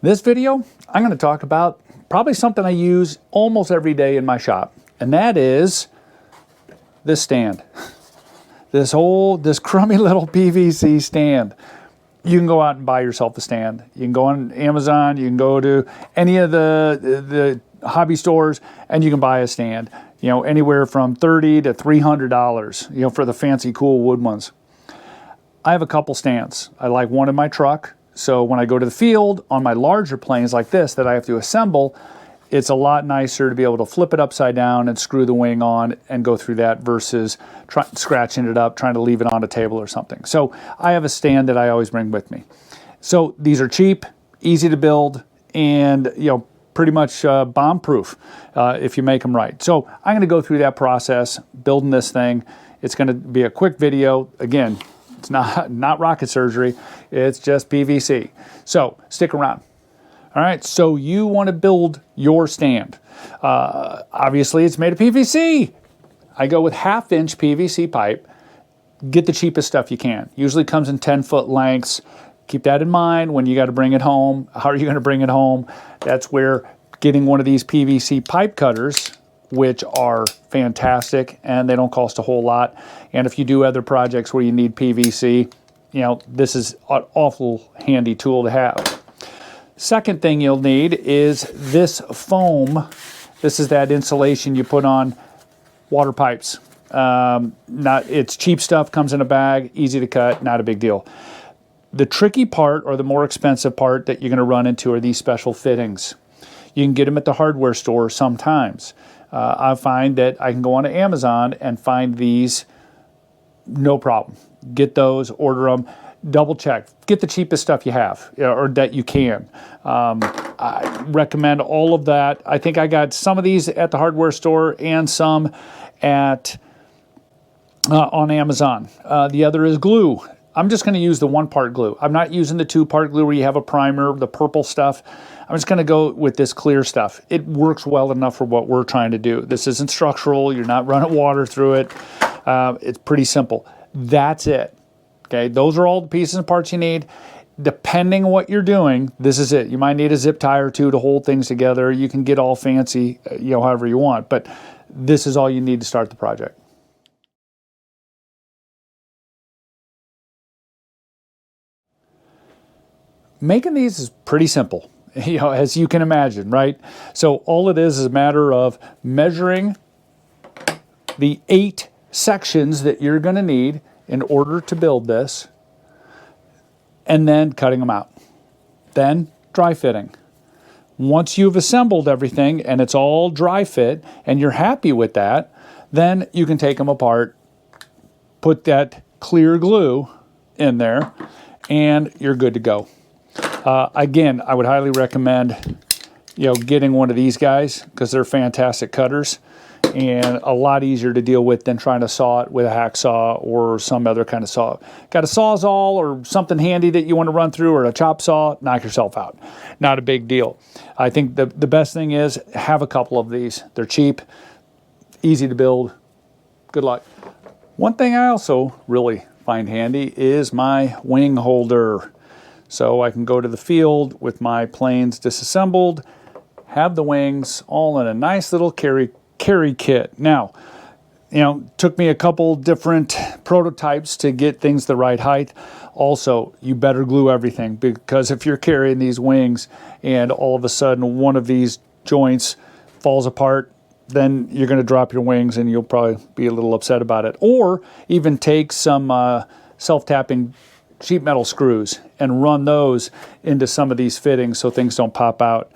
This video, I'm going to talk about probably something I use almost every day in my shop, and that is this stand. This crummy little PVC stand. You can go out and buy yourself a stand. You can go on Amazon, you can go to any of the hobby stores, and you can buy a stand. You know, anywhere from $30 to $300, you know, for the fancy cool wood ones. I have a couple stands. I like one in my truck. So when I go to the field on my larger planes like this that I have to assemble, it's a lot nicer to be able to flip it upside down and screw the wing on and go through that versus scratching it up, trying to leave it on a table or something. So I have a stand that I always bring with me. So these are cheap, easy to build, and pretty much bomb-proof if you make them right. So I'm going to go through that process, building this thing. It's going to be a quick video. Again, it's not rocket surgery. It's just PVC. So stick around. All right, so you want to build your stand. Obviously, it's made of PVC. I go with 1/2-inch PVC pipe. Get the cheapest stuff you can. Usually comes in 10-foot lengths. Keep that in mind when you got to bring it home. How are you going to bring it home? That's where getting one of these PVC pipe cutters, which are fantastic and they don't cost a whole lot. And if you do other projects where you need PVC, this is an awful handy tool to have. Second thing you'll need is this foam. This is that insulation you put on water pipes. It's cheap stuff, comes in a bag, easy to cut, not a big deal. The tricky part, or the more expensive part that you're going to run into, are these special fittings. You can get them at the hardware store sometimes. I find that I can go on to Amazon and find these, no problem. Get those, order them, double check. Get the cheapest stuff you have, or that you can. I recommend all of that. I think I got some of these at the hardware store and some at on Amazon. The other is glue. I'm just going to use the 1-part glue. I'm not using the 2-part glue where you have a primer, the purple stuff. I'm just going to go with this clear stuff. It works well enough for what we're trying to do. This isn't structural. You're not running water through it. It's pretty simple. That's it. Okay, those are all the pieces and parts you need. Depending on what you're doing, this is it. You might need a zip tie or two to hold things together. You can get all fancy, however you want. But this is all you need to start the project. Making these is pretty simple, as you can imagine, right? So all it is a matter of measuring the 8 sections that you're going to need in order to build this, and then cutting them out. Then dry fitting. Once you've assembled everything and it's all dry fit and you're happy with that, then you can take them apart, put that clear glue in there, and you're good to go. Again, I would highly recommend, getting one of these guys because they're fantastic cutters and a lot easier to deal with than trying to saw it with a hacksaw or some other kind of saw. Got a Sawzall or something handy that you want to run through, or a chop saw, knock yourself out. Not a big deal. I think the best thing is have a couple of these. They're cheap, easy to build. Good luck. One thing I also really find handy is my wing holder. So I can go to the field with my planes disassembled, have the wings all in a nice little carry kit. Now, took me a couple different prototypes to get things the right height. Also, you better glue everything, because if you're carrying these wings and all of a sudden one of these joints falls apart, then you're going to drop your wings and you'll probably be a little upset about it. Or even take some self-tapping sheet metal screws and run those into some of these fittings so things don't pop out.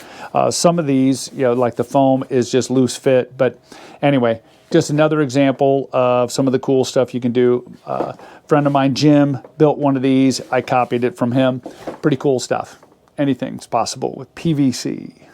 Some of these, like the foam, is just loose fit. But anyway, just another example of some of the cool stuff you can do. A friend of mine, Jim, built one of these. I copied it from him. Pretty cool stuff. Anything's possible with PVC.